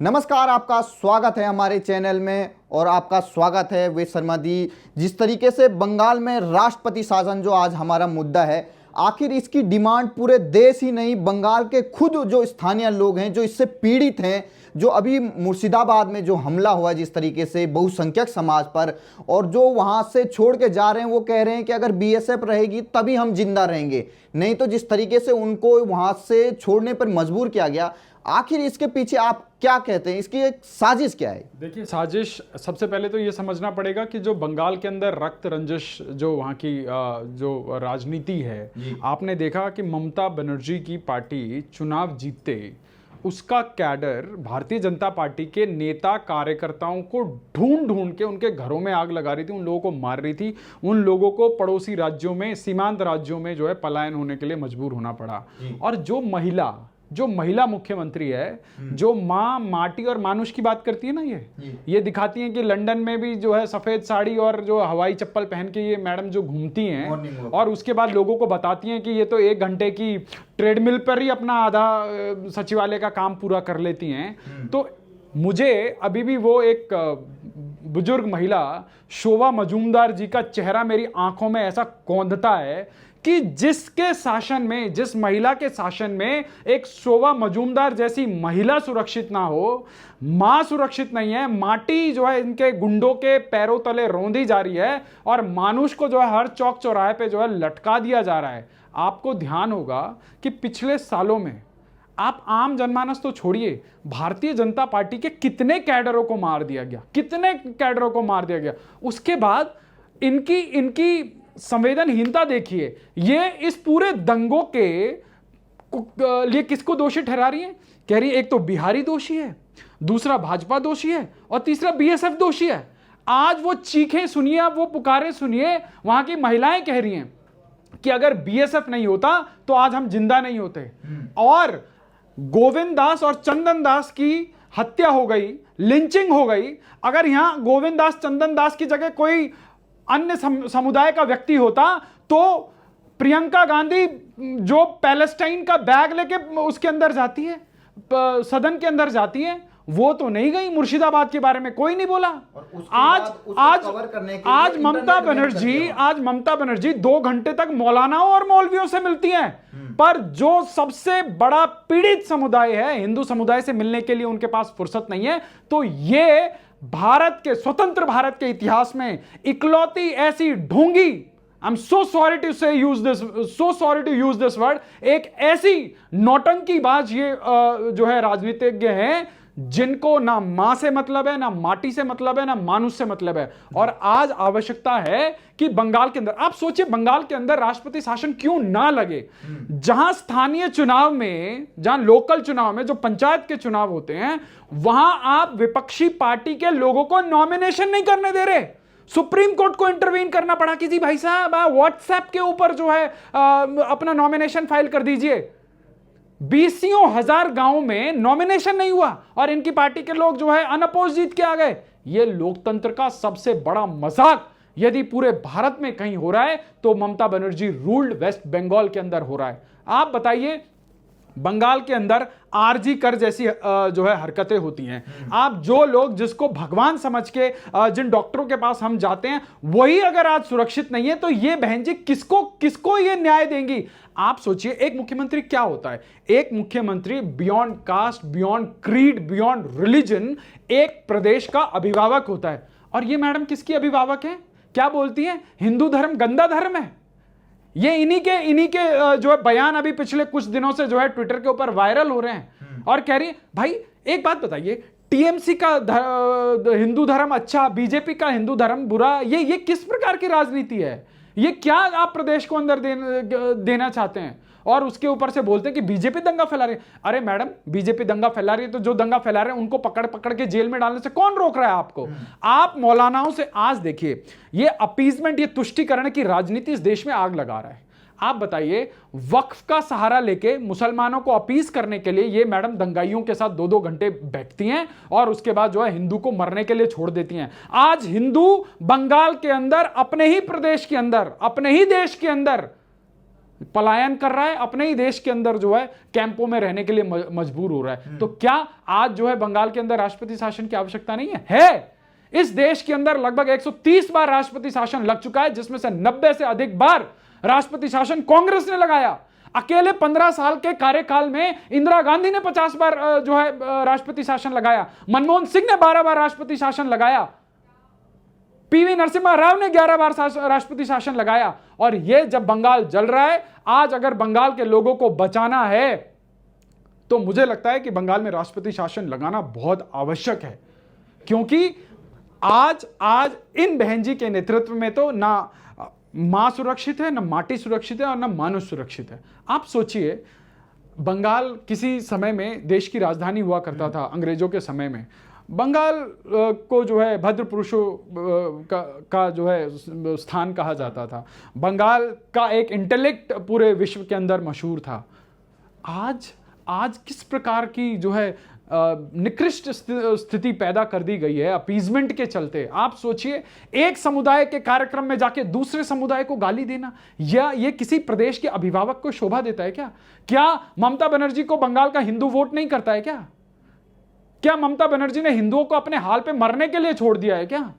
नमस्कार, आपका स्वागत है हमारे चैनल में और आपका स्वागत है वेद शर्मा दी। जिस तरीके से बंगाल में राष्ट्रपति शासन जो आज हमारा मुद्दा है, आखिर इसकी डिमांड पूरे देश ही नहीं, बंगाल के खुद जो स्थानीय लोग हैं जो इससे पीड़ित हैं, जो अभी मुर्शिदाबाद में जो हमला हुआ जिस तरीके से बहुसंख्यक समाज पर, और जो वहां से छोड़ के जा रहे हैं, वो कह रहे हैं कि अगर बीएसएफ रहेगी तभी हम जिंदा रहेंगे, नहीं तो जिस तरीके से उनको वहां से छोड़ने पर मजबूर किया गया। आखिर इसके पीछे आप क्या कहते हैं, इसकी एक साजिश क्या है? देखिए, साजिश सबसे पहले तो ये समझना पड़ेगा कि जो बंगाल के अंदर रक्त रंजिश जो वहाँ की जो राजनीति है, आपने देखा कि ममता बनर्जी की पार्टी चुनाव जीतते उसका कैडर भारतीय जनता पार्टी के नेता कार्यकर्ताओं को ढूंढ ढूंढ के उनके घरों में आग लगा रही थी, उन लोगों को मार रही थी, उन लोगों को पड़ोसी राज्यों में, सीमांत राज्यों में जो है पलायन होने के लिए मजबूर होना पड़ा। और जो महिला मुख्यमंत्री है, जो माँ माटी और मानुष की बात करती है ना, ये दिखाती है कि लंदन में भी जो है सफेद साड़ी और जो हवाई चप्पल पहन के ये मैडम जो घूमती हैं, और उसके बाद लोगों को बताती हैं कि ये तो 1 घंटे की ट्रेडमिल पर ही अपना आधा सचिवालय का काम पूरा कर लेती हैं। तो मुझे अभी भी वो एक बुजुर्ग महिला शोभा मजूमदार जी का चेहरा मेरी आंखों में ऐसा कौंधता है कि जिसके शासन में, जिस महिला के शासन में एक शोभा मजूमदार जैसी महिला सुरक्षित ना हो, मां सुरक्षित नहीं है, माटी जो है इनके गुंडों के पैरों तले रौंदी जा रही है और मानुष को जो है हर चौक चौराहे पे जो है लटका दिया जा रहा है। आपको ध्यान होगा कि पिछले सालों में, आप आम जनमानस तो छोड़िए, भारतीय जनता पार्टी के कितने कैडरों को मार दिया गया, उसके बाद इनकी संवेदनहीनता देखिए। ये इस पूरे दंगों के लिए किसको दोषी ठहरा रही है? कह रही है एक तो बिहारी दोषी है, दूसरा भाजपा दोषी है और तीसरा बीएसएफ दोषी है। आज वो चीखें सुनिए, आप वो पुकारें सुनिए। वहां की महिलाएं कह रही हैं कि अगर बीएसएफ नहीं होता तो आज हम जिंदा नहीं होते। और गोविंद दास और चंदन दास की हत्या हो गई, लिंचिंग हो गई। अगर यहां गोविंद दास, चंदन दास की जगह कोई अन्य समुदाय का व्यक्ति होता तो प्रियंका गांधी जो पैलेस्टाइन का बैग लेके उसके अंदर जाती है, सदन के अंदर जाती है, वो तो नहीं गई। मुर्शिदाबाद के बारे में कोई नहीं बोला। आज ममता बनर्जी 2 घंटे तक मौलानाओं और मौलवियों से मिलती हैं, पर जो सबसे बड़ा पीड़ित समुदाय है, हिंदू समुदाय से मिलने के लिए उनके पास फुर्सत नहीं है। तो ये भारत के, स्वतंत्र भारत के इतिहास में इकलौती ऐसी ढोंगी, I am so sorry to use this word, एक ऐसी नौटंकीबाज ये जो है राजनीतिज्ञ हैं जिनको ना मां से मतलब है, ना माटी से मतलब है, ना मानुष से मतलब है। और आज आवश्यकता है कि बंगाल के अंदर, आप सोचिए, बंगाल के अंदर राष्ट्रपति शासन क्यों ना लगे? जहां स्थानीय चुनाव में, जहां लोकल चुनाव में, जो पंचायत के चुनाव होते हैं, वहां आप विपक्षी पार्टी के लोगों को नॉमिनेशन नहीं करने दे रहे। सुप्रीम कोर्ट को इंटरवीन करना पड़ा कि जी भाई साहब, व्हाट्सएप के ऊपर जो है अपना नॉमिनेशन फाइल कर दीजिए। 20 हजार गांवों में नॉमिनेशन नहीं हुआ और इनकी पार्टी के लोग जो है अनअपोज जीत के आ गए। यह लोकतंत्र का सबसे बड़ा मजाक यदि पूरे भारत में कहीं हो रहा है तो ममता बनर्जी रूल्ड वेस्ट बंगाल के अंदर हो रहा है। आप बताइए, बंगाल के अंदर आरजी कर जैसी जो है हरकतें होती हैं। आप जो लोग, जिसको भगवान समझ के जिन डॉक्टरों के पास हम जाते हैं, वही अगर आज सुरक्षित नहीं है तो ये बहन जी किसको ये न्याय देंगी? आप सोचिए, एक मुख्यमंत्री क्या होता है? एक मुख्यमंत्री beyond caste, beyond creed, beyond religion एक प्रदेश का अभिभावक होता है। और ये मैडम किसकी अभिभावक है? क्या बोलती है? हिंदू धर्म गंदा धर्म है। ये इन्हीं के जो है बयान अभी पिछले कुछ दिनों से जो है ट्विटर के ऊपर वायरल हो रहे हैं। और कह रही है, भाई एक बात बताइए, टीएमसी का हिंदू धर्म अच्छा, बीजेपी का हिंदू धर्म बुरा, ये किस प्रकार की राजनीति है? ये क्या आप प्रदेश को अंदर देना चाहते हैं? और उसके ऊपर से बोलते हैं कि बीजेपी दंगा फैला रही है। अरे मैडम, बीजेपी दंगा फैला रही है तो जो दंगा फैला रहे हैं उनको पकड़ के जेल में डालने से कौन रोक रहा है आपको? आप मौलानाओं से, आज देखिए, ये अपीजमेंट, ये तुष्टीकरण की राजनीति इस देश में आग लगा रहा है। आप बताइए, वक्फ का सहारा लेके मुसलमानों को अपीज करने के लिए ये मैडम दंगाइयों के साथ 2-2 घंटे बैठती हैं और उसके बाद जो है हिंदू को मरने के लिए छोड़ देती हैं। आज हिंदू बंगाल के अंदर, अपने ही प्रदेश के अंदर, अपने ही देश के अंदर पलायन कर रहा है, अपने ही देश के अंदर जो है कैंपों में रहने के लिए मजबूर हो रहा है। तो क्या आज जो है बंगाल के अंदर राष्ट्रपति शासन की आवश्यकता नहीं है? इस देश के अंदर लगभग 130 बार राष्ट्रपति शासन लग चुका है, जिसमें से 90 से अधिक बार राष्ट्रपति शासन कांग्रेस ने लगाया। अकेले 15 साल के कार्यकाल में इंदिरा गांधी ने 50 बार जो है राष्ट्रपति शासन लगाया, मनमोहन सिंह ने 12 बार राष्ट्रपति शासन लगाया, पीवी नरसिम्हा राव ने 11 बार राष्ट्रपति शासन लगाया। और यह जब बंगाल जल रहा है, आज अगर बंगाल के लोगों को बचाना है तो मुझे लगता है कि बंगाल में राष्ट्रपति शासन लगाना बहुत आवश्यक है, क्योंकि आज इन बहन जी के नेतृत्व में तो ना मां सुरक्षित है, ना माटी सुरक्षित है और ना मानुष सुरक्षित है। आप सोचिए, बंगाल किसी समय में देश की राजधानी हुआ करता था अंग्रेजों के समय में। बंगाल को जो है भद्र पुरुषों का जो है स्थान कहा जाता था। बंगाल का एक इंटेलेक्ट पूरे विश्व के अंदर मशहूर था। आज किस प्रकार की जो है निकृष्ट स्थिति पैदा कर दी गई है अपीजमेंट के चलते। आप सोचिए, एक समुदाय के कार्यक्रम में जाके दूसरे समुदाय को गाली देना, या ये किसी प्रदेश के अभिभावक को शोभा देता है क्या? क्या ममता बनर्जी को बंगाल का हिंदू वोट नहीं करता है क्या? क्या ममता बनर्जी ने हिंदुओं को अपने हाल पे मरने के लिए छोड़ दिया है क्या?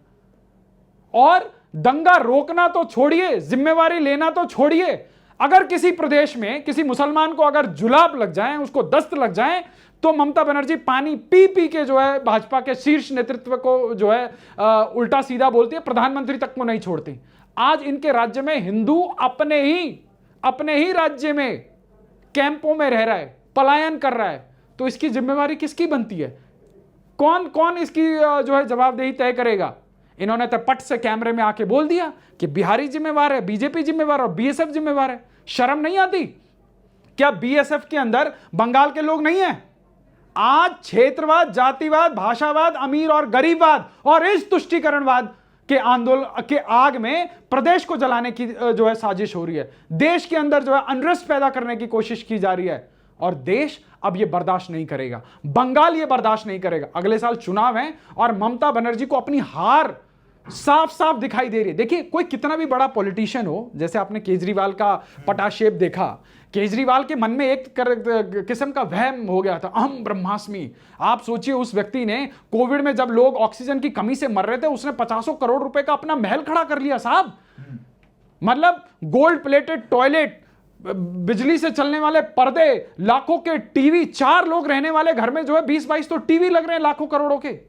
और दंगा रोकना तो छोड़िए, जिम्मेवारी लेना तो छोड़िए, अगर किसी प्रदेश में किसी मुसलमान को अगर जुलाब लग जाए, उसको दस्त लग जाए, तो ममता बनर्जी पानी पी पी के जो है भाजपा के शीर्ष नेतृत्व को जो है उल्टा सीधा बोलती है, प्रधानमंत्री तक को नहीं छोड़ती। आज इनके राज्य में हिंदू अपने ही राज्य में कैंपों में रह रहा है, पलायन कर रहा है, तो इसकी जिम्मेवारी किसकी बनती है? कौन इसकी जो है जवाबदेही तय करेगा? इन्होंने तो पट से कैमरे में आके बोल दिया कि बिहारी जिम्मेवार है, बीजेपी जिम्मेवार और बीएसएफ जिम्मेवार है। शर्म नहीं आती? क्या बीएसएफ के अंदर बंगाल के लोग नहीं हैं? आज क्षेत्रवाद, जातिवाद, भाषावाद, अमीर और गरीबवाद और इस तुष्टीकरणवाद के आंदोलन के आग में प्रदेश को जलाने की जो है साजिश हो रही है। देश के अंदर जो है अनरेस्ट पैदा करने की कोशिश की जा रही है, और देश अब ये बर्दाश्त नहीं करेगा। बंगाल ये बर्दाश्त नहीं करेगा। अगले साल चुनाव है और ममता बनर्जी को अपनी हार साफ साफ दिखाई दे रही है। देखिए, कोई कितना भी बड़ा पॉलिटिशियन हो, जैसे आपने केजरीवाल का पटाशेप देखा, केजरीवाल के मन में एक किस्म का वहम हो गया था, अहम ब्रह्मास्मि। आप सोचिए, उस व्यक्ति ने कोविड में जब लोग ऑक्सीजन की कमी से मर रहे थे, उसने 50 करोड़ रुपए का अपना महल खड़ा कर लिया साहब। मतलब गोल्ड प्लेटेड टॉयलेट, बिजली से चलने वाले पर्दे, लाखों के टीवी, 4 लोग रहने वाले घर में जो है 20-22 तो टीवी लग रहे हैं लाखों करोड़ों के।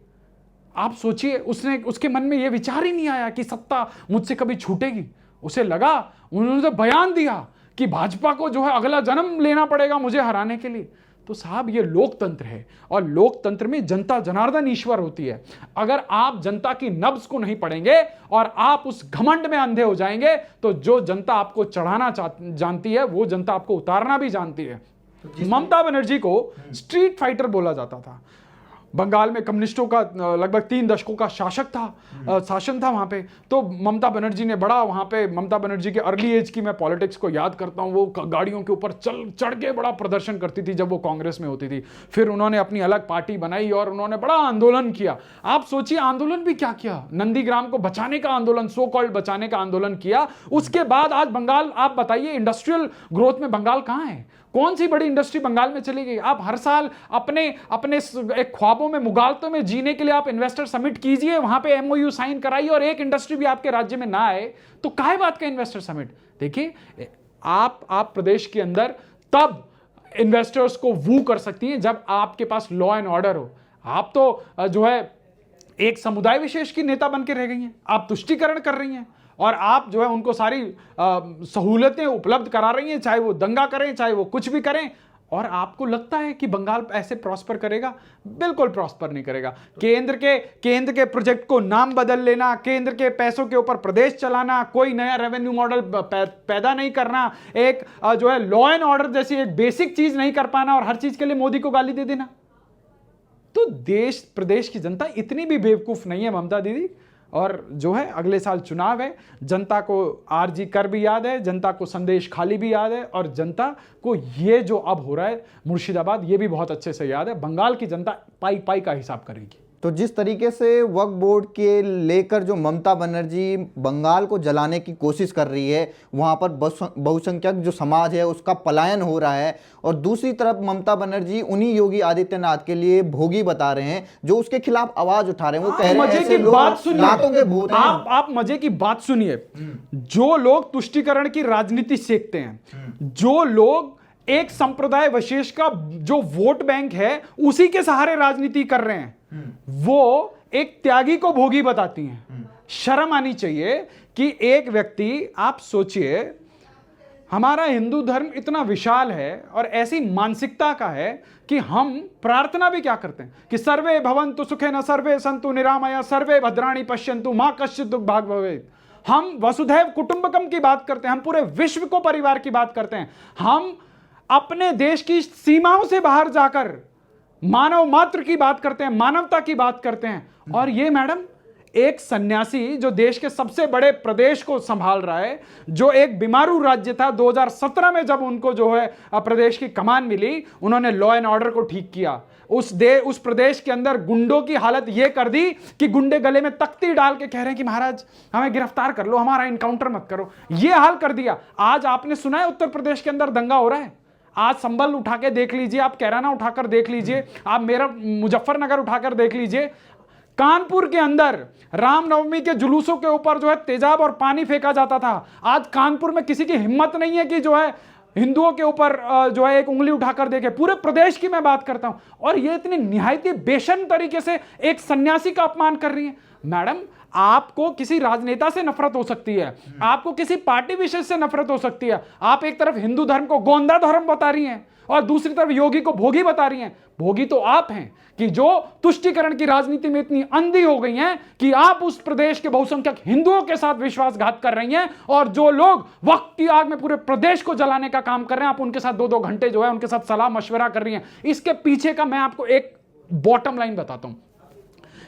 आप सोचिए, उसके मन में यह विचार ही नहीं आया कि सत्ता मुझसे कभी छूटेगी। उसे लगा, उन्होंने तो बयान दिया कि भाजपा को जो है अगला जन्म लेना पड़ेगा मुझे हराने के लिए। तो साहब, ये लोकतंत्र है, और लोकतंत्र में जनता जनार्दन ईश्वर होती है। अगर आप जनता की नब्ज को नहीं पढ़ेंगे और आप उस घमंड में अंधे हो जाएंगे, तो जो जनता आपको चढ़ाना जानती है, वो जनता आपको उतारना भी जानती है। ममता बनर्जी को स्ट्रीट फाइटर बोला जाता था। बंगाल में कम्युनिस्टों का लगभग 3 दशकों का शासन था वहां पे। तो ममता बनर्जी ने बड़ा वहां पे, ममता बनर्जी के अर्ली एज की मैं पॉलिटिक्स को याद करता हूं, वो गाड़ियों के ऊपर चढ़ के बड़ा प्रदर्शन करती थी जब वो कांग्रेस में होती थी। फिर उन्होंने अपनी अलग पार्टी बनाई और उन्होंने बड़ा आंदोलन किया। आप सोचिए, आंदोलन भी क्या किया, नंदीग्राम को बचाने का आंदोलन, सो कॉल्ड बचाने का आंदोलन किया। उसके बाद आज बंगाल, आप बताइए, इंडस्ट्रियल ग्रोथ में बंगाल कहां है? कौन सी बड़ी इंडस्ट्री बंगाल में चली गई? आप हर साल अपने एक ख्वाबों में, मुगालतों में जीने के लिए आप इन्वेस्टर समिट कीजिए, वहां पे एमओयू साइन कराइए, और एक इंडस्ट्री भी आपके राज्य में ना आए तो काहे बात का इन्वेस्टर समिट? देखिए, आप प्रदेश के अंदर तब इन्वेस्टर्स को वू कर सकती हैं जब आपके पास लॉ एंड ऑर्डर हो। आप तो जो है एक समुदाय विशेष की नेता बन के रह गई हैं, आप तुष्टीकरण कर रही हैं, और आप जो है उनको सारी सहूलतें उपलब्ध करा रही हैं, चाहे वो दंगा करें, चाहे वो कुछ भी करें। और आपको लगता है कि बंगाल ऐसे प्रॉस्पर करेगा? बिल्कुल प्रॉस्पर नहीं करेगा। केंद्र के प्रोजेक्ट को नाम बदल लेना, केंद्र के पैसों के ऊपर प्रदेश चलाना, कोई नया रेवेन्यू मॉडल पैदा नहीं करना, एक जो है लॉ एंड ऑर्डर जैसी एक बेसिक चीज नहीं कर पाना, और हर चीज के लिए मोदी को गाली दे देना। तो प्रदेश की जनता इतनी भी बेवकूफ नहीं है ममता दीदी। और जो है अगले साल चुनाव है, जनता को आरजी कर भी याद है, जनता को संदेश खाली भी याद है, और जनता को ये जो अब हो रहा है मुर्शिदाबाद, ये भी बहुत अच्छे से याद है। बंगाल की जनता पाई पाई का हिसाब करेगी। तो जिस तरीके से वक्फ बोर्ड के लेकर जो ममता बनर्जी बंगाल को जलाने की कोशिश कर रही है, वहाँ पर बहुसंख्यक जो समाज है उसका पलायन हो रहा है, और दूसरी तरफ ममता बनर्जी उन्हीं योगी आदित्यनाथ के लिए भोगी बता रहे हैं जो उसके खिलाफ आवाज उठा रहे हैं। वो कह रहे हैं ऐसे लोग लातों के भूत हैं। आप मजे की बात सुनिए। जो लोग तुष्टीकरण की राजनीति सेकते हैं, जो लोग एक संप्रदाय विशेष का जो वोट बैंक है उसी के सहारे राजनीति कर रहे हैं, वो एक त्यागी को भोगी बताती हैं। शर्म आनी चाहिए कि एक व्यक्ति, आप सोचिए, हमारा हिंदू धर्म इतना विशाल है और ऐसी मानसिकता का है कि हम प्रार्थना भी क्या करते हैं कि सर्वे भवन्तु सुखेन सर्वे सन्तु निरामया सर्वे भद्राणि पश्यन्तु मां कश्चित् दुःख भाग् भवेत्। हम वसुधैव कुटुंबकम की बात करते हैं, हम पूरे विश्व को परिवार की बात करते हैं, हम अपने देश की सीमाओं से बाहर जाकर मानव मात्र की बात करते हैं, मानवता की बात करते हैं। और ये मैडम एक सन्यासी जो देश के सबसे बड़े प्रदेश को संभाल रहा है, जो एक बीमारू राज्य था, 2017 में जब उनको जो है प्रदेश की कमान मिली, उन्होंने लॉ एंड ऑर्डर को ठीक किया। उस प्रदेश के अंदर गुंडों की हालत यह कर दी कि गुंडे गले में तख्ती डाल के कह रहे हैं कि महाराज हमें गिरफ्तार कर लो, हमारा इनकाउंटर मत करो। यह हाल कर दिया। आज आपने सुना है उत्तर प्रदेश के अंदर दंगा हो रहा है। आज संभल उठा के देख लीजिए, आप कैराना उठाकर देख लीजिए, आप मेरा मुजफ्फरनगर उठाकर देख लीजिए। कानपुर के अंदर रामनवमी के जुलूसों के ऊपर जो है तेजाब और पानी फेंका जाता था। आज कानपुर में किसी की हिम्मत नहीं है कि जो है हिंदुओं के ऊपर जो है एक उंगली उठाकर देखे। पूरे प्रदेश की मैं बात करता हूं, और ये इतनी निहायती बेशर्म तरीके से एक सन्यासी का अपमान कर रही है। मैडम, आपको किसी राजनेता से नफरत हो सकती है, आपको किसी पार्टी विशेष से नफरत हो सकती है। आप एक तरफ हिंदू धर्म को गोंदा धर्म बता रही हैं और दूसरी तरफ योगी को भोगी बता रही हैं। भोगी तो आप हैं कि जो तुष्टीकरण की राजनीति में इतनी अंधी हो गई हैं कि आप उस प्रदेश के बहुसंख्यक हिंदुओं के साथ विश्वासघात कर रही हैं, और जो लोग वक्त की आग में पूरे प्रदेश को जलाने का काम कर रहे हैं, आप उनके साथ 2-2 घंटे जो है उनके साथ सलाह मशवरा कर रही हैं। इसके पीछे का मैं आपको एक बॉटम लाइन बताता हूं।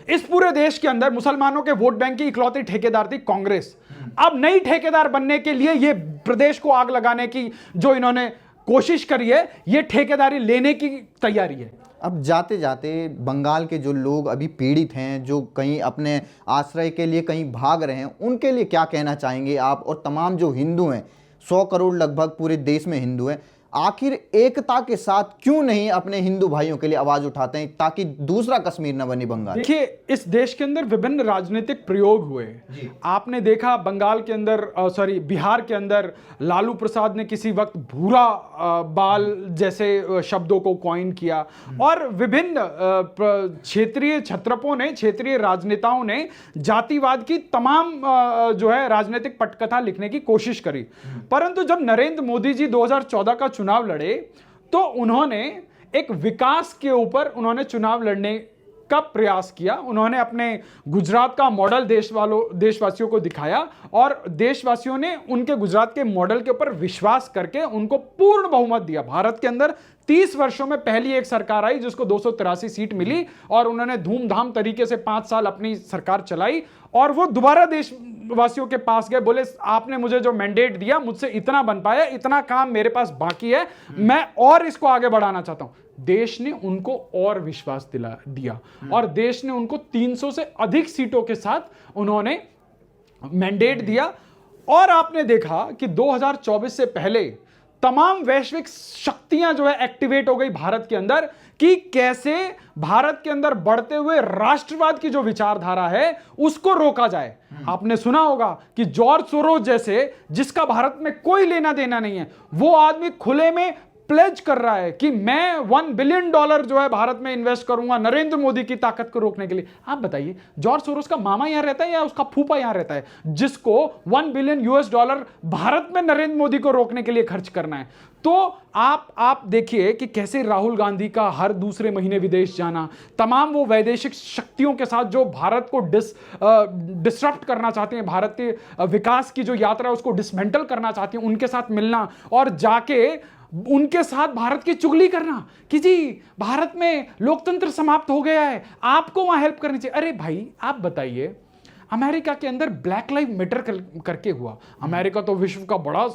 इस पूरे देश के अंदर मुसलमानों के वोट बैंक की इकलौती ठेकेदार थी कांग्रेस। अब नई ठेकेदार बनने के लिए ये प्रदेश को आग लगाने की जो इन्होंने कोशिश करी है, ये ठेकेदारी लेने की तैयारी है। अब जाते जाते बंगाल के जो लोग अभी पीड़ित हैं, जो कहीं अपने आश्रय के लिए कहीं भाग रहे हैं, उनके लिए क्या कहना चाहेंगे आप? और तमाम जो हिंदू हैं, 100 करोड़ लगभग पूरे देश में हिंदू हैं, आखिर एकता के साथ क्यों नहीं अपने हिंदू भाइयों के लिए आवाज उठाते हैं ताकि दूसरा कश्मीर न बने बंगाल? देखिए, इस देश के अंदर विभिन्न राजनीतिक प्रयोग हुए। आपने देखा बंगाल के अंदर, बिहार के अंदर लालू प्रसाद ने किसी वक्त भूरा बाल जैसे शब्दों को कॉइन किया, और विभिन्न क्षेत्रीय छत्रपों ने, क्षेत्रीय राजनेताओं ने जातिवाद की तमाम जो है राजनीतिक पटकथा लिखने की कोशिश करी। परंतु जब नरेंद्र मोदी जी 2014 का चुनाव लड़े, तो उन्होंने एक विकास के ऊपर उन्होंने चुनाव लड़ने का प्रयास किया। उन्होंने अपने गुजरात का मॉडल देशवासियों को दिखाया, और देशवासियों ने उनके गुजरात के मॉडल के ऊपर विश्वास करके उनको पूर्ण बहुमत दिया। भारत के अंदर 30 वर्षों में पहली एक सरकार आई जिसको 283 सीट मिली, और उन्होंने धूमधाम तरीके से 5 साल अपनी सरकार चलाई, और वो दोबारा देशवासियों के पास गए, बोले आपने मुझे जो मैंडेट दिया, मुझसे इतना बन पाया, इतना काम मेरे पास बाकी है, मैं और इसको आगे बढ़ाना चाहता हूं। देश ने उनको और विश्वास दिया, और देश ने उनको 300 से अधिक सीटों के साथ उन्होंने मैंडेट दिया। और आपने देखा कि 2024 से पहले तमाम वैश्विक शक्तियां जो है एक्टिवेट हो गई भारत के अंदर, कि कैसे भारत के अंदर बढ़ते हुए राष्ट्रवाद की जो विचारधारा है उसको रोका जाए। आपने सुना होगा कि जॉर्ज सोरोस जैसे, जिसका भारत में कोई लेना देना नहीं है, वो आदमी खुले में प्लेज कर रहा है कि मैं $1 बिलियन जो है भारत में इन्वेस्ट करूंगा नरेंद्र मोदी की ताकत को रोकने के लिए। आप बताइए, जॉर्ज सोरोस का मामा यहां रहता है या उसका फूफा यहां रहता है जिसको $1 बिलियन भारत में नरेंद्र मोदी को रोकने के लिए खर्च करना है? तो आप देखिए कि कैसे राहुल गांधी का हर दूसरे महीने विदेश जाना, तमाम वो वैदेशिक शक्तियों के साथ जो भारत को डिसरप्ट करना चाहते हैं, भारत के विकास की जो यात्रा है उसको डिसमेंटल करना चाहते हैं, उनके साथ मिलना और जाके उनके साथ भारत की चुगली करना कि जी भारत में लोकतंत्र समाप्त हो गया है, आपको वहां हेल्प करनी चाहिए। अरे भाई, आप बताइए, अमेरिका के अंदर ब्लैक लाइव मैटर करके हुआ। अमेरिका तो विश्व का बड़ा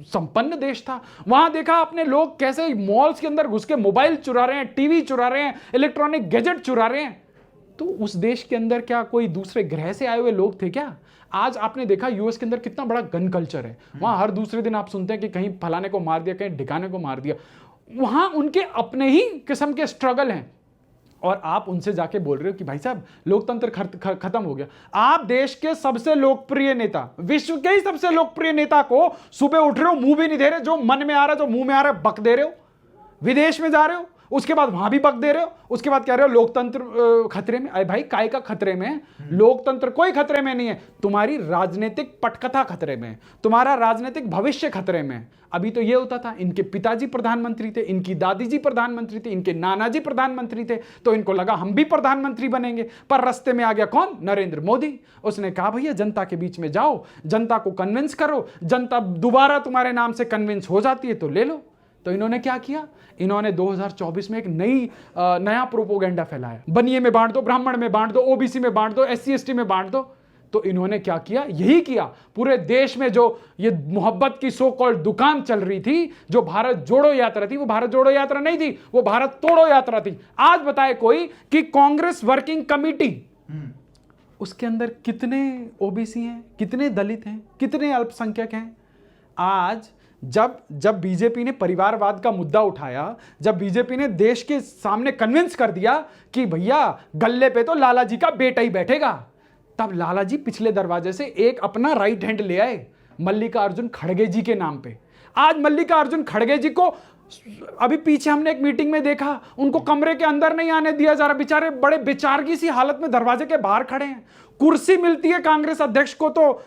संपन्न देश था, वहां देखा आपने लोग कैसे मॉल्स के अंदर घुस के मोबाइल चुरा रहे हैं, टीवी चुरा रहे हैं, इलेक्ट्रॉनिक गैजेट चुरा रहे हैं। तो उस देश के अंदर क्या कोई दूसरे ग्रह से आए हुए लोग थे क्या? आज आपने देखा यूएस के अंदर कितना बड़ा गन कल्चर है। वहां हर दूसरे दिन आप सुनते हैं कि कहीं फलाने को मार दिया, कहीं ढिकाने को मार दिया। वहां उनके अपने ही किस्म के स्ट्रगल हैं और आप उनसे जाके बोल रहे हो कि भाई साहब लोकतंत्र खत्म हो गया। आप देश के सबसे लोकप्रिय नेता, विश्व के ही सबसे लोकप्रिय नेता को सुबह उठ रहे हो, मुंह भी नहीं दे रहे, जो मन में आ रहा है, जो मुंह में आ रहा है बक दे रहे हो। विदेश में जा रहे हो, उसके बाद वहां भी बक दे रहे हो, उसके बाद कह रहे हो लोकतंत्र खतरे में। अरे भाई काय का खतरे में है? लोकतंत्र कोई खतरे में नहीं है, तुम्हारी राजनीतिक पटकथा खतरे में है, तुम्हारा राजनीतिक भविष्य खतरे में है। अभी तो ये होता था, इनके पिताजी प्रधानमंत्री थे, इनकी दादी जी प्रधानमंत्री थे, इनके नाना जी प्रधानमंत्री थे, तो इनको लगा हम भी प्रधानमंत्री बनेंगे। पर रास्ते में आ गया कौन? नरेंद्र मोदी। उसने कहा भैया जनता के बीच में जाओ, जनता को कन्विंस करो, जनता दोबारा तुम्हारे नाम से कन्विंस हो जाती है तो ले लो। तो इन्होंने क्या किया? इन्होंने 2024 में एक नया प्रोपोगेंडा फैलाया, बनिए में बांट दो, ब्राह्मण में बांट दो, ओबीसी में बांट दो, एससी एसटी में बांट दो। तो इन्होंने क्या किया? यही किया। पूरे देश में जो ये मोहब्बत की सो कॉल्ड दुकान चल रही थी, जो भारत जोड़ो यात्रा थी, वो भारत जोड़ो यात्रा नहीं थी, वो भारत तोड़ो यात्रा थी। आज बताए कोई कि कांग्रेस वर्किंग कमेटी, उसके अंदर कितने ओबीसी हैं, कितने दलित हैं, कितने अल्पसंख्यक हैं? आज जब बीजेपी ने परिवारवाद का मुद्दा उठाया, जब बीजेपी ने देश के सामने कन्विंस कर दिया कि भैया गल्ले पे तो लाला जी का बेटा ही बैठेगा, तब लाला जी पिछले दरवाजे से एक अपना राइट हैंड ले आए मल्लिकार्जुन खड़गे जी के नाम पे। आज मल्लिकार्जुन खड़गे जी को अभी पीछे हमने एक मीटिंग में देखा, उनको कमरे के अंदर नहीं आने दिया जा रहा, बेचारे बड़े बेचारगी सी हालत में दरवाजे के बाहर खड़े हैं। कुर्सी मिलती है कांग्रेस अध्यक्ष को तो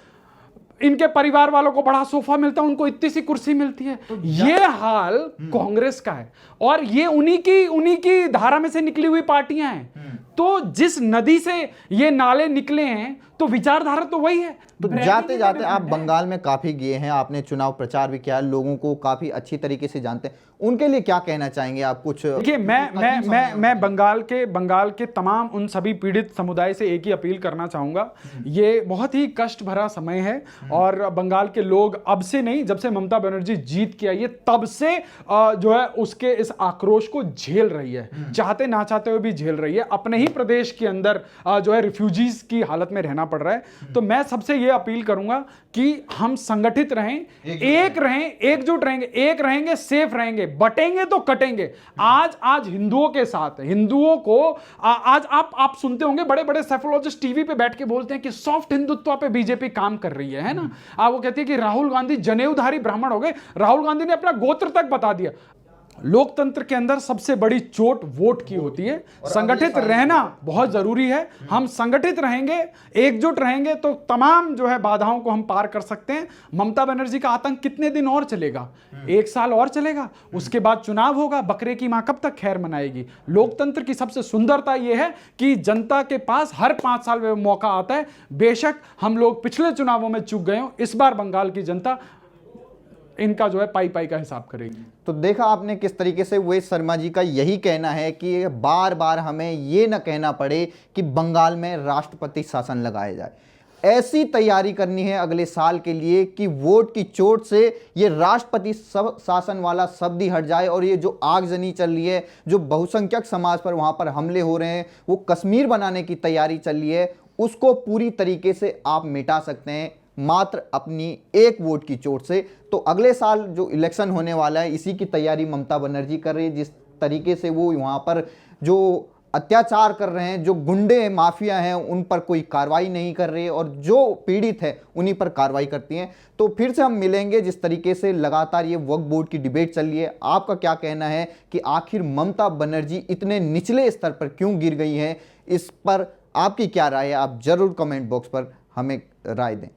इनके परिवार वालों को बड़ा सोफा मिलता है, उनको इतनी सी कुर्सी मिलती है। तो ये हाल कांग्रेस का है और ये उन्हीं की धारा में से निकली हुई पार्टियां हैं। तो जिस नदी से ये नाले निकले हैं तो विचारधारा तो वही है। तो जाते जाते आप बंगाल में काफी गए हैं, आपने चुनाव प्रचार भी किया, लोगों को काफी अच्छी तरीके से जानते हैं, उनके लिए क्या कहना चाहेंगे आप? कुछ देखिए, मैं बंगाल के तमाम उन सभी पीड़ित समुदाय से एक ही अपील करना चाहूंगा। ये बहुत ही कष्ट भरा समय है और बंगाल के लोग अब से नहीं, जब से ममता बनर्जी जीत के आई है तब से जो है उसके इस आक्रोश को झेल रही है, चाहते ना चाहते हुए भी झेल रही है। अपने ही प्रदेश के अंदर जो है रिफ्यूजीज की हालत में रहना पड़ रहा है। तो मैं सबसे ये अपील करूंगा कि हम संगठित रहें, एक रहें, एकजुट रहेंगे, एक रहेंगे, सेफ रहेंगे, बटेंगे तो कटेंगे। आज हिंदुओं के साथ, हिंदुओं को आज आप सुनते होंगे बड़े बड़े सेफोलॉजिस्ट टीवी पे बैठ के बोलते हैं कि सॉफ्ट हिंदुत्व पे बीजेपी काम कर रही है ना। वो कहती है कि राहुल गांधी जनेऊधारी ब्राह्मण हो गए, राहुल गांधी ने अपना गोत्र तक बता दिया। लोकतंत्र के अंदर सबसे बड़ी चोट वोट की होती है। संगठित रहना बहुत जरूरी है। हम संगठित रहेंगे, एकजुट रहेंगे तो तमाम जो है बाधाओं को हम पार कर सकते हैं। ममता बनर्जी का आतंक कितने दिन और चलेगा? 1 साल और चलेगा, उसके बाद चुनाव होगा। बकरे की मां कब तक खैर मनाएगी? लोकतंत्र की सबसे सुंदरता यह है कि जनता के पास हर 5 साल में मौका आता है। बेशक हम लोग पिछले चुनावों में चूक गए हो, इस बार बंगाल की जनता इनका जो है पाई का हिसाब करेगी। तो देखा आपने किस तरीके से वेद शर्मा जी का यही कहना है कि बार बार हमें ये न कहना पड़े कि बंगाल में राष्ट्रपति शासन लगाया जाए। ऐसी तैयारी करनी है अगले साल के लिए कि वोट की चोट से ये राष्ट्रपति शासन वाला शब्द ही हट जाए और ये जो आगजनी चल रही है, जो बहुसंख्यक समाज पर वहाँ पर हमले हो रहे हैं, वो कश्मीर बनाने की तैयारी चल रही है, उसको पूरी तरीके से आप मिटा सकते हैं मात्र अपनी एक वोट की चोट से। तो अगले साल जो इलेक्शन होने वाला है, इसी की तैयारी ममता बनर्जी कर रही है। जिस तरीके से वो वहाँ पर जो अत्याचार कर रहे हैं, जो गुंडे माफिया हैं, उन पर कोई कार्रवाई नहीं कर रही है और जो पीड़ित है उन्हीं पर कार्रवाई करती हैं। तो फिर से हम मिलेंगे। जिस तरीके से लगातार ये वक्फ बोर्ड की डिबेट चल रही है, आपका क्या कहना है कि आखिर ममता बनर्जी इतने निचले स्तर पर क्यों गिर गई हैं? इस पर आपकी क्या राय है? आप जरूर कमेंट बॉक्स पर हमें राय दें।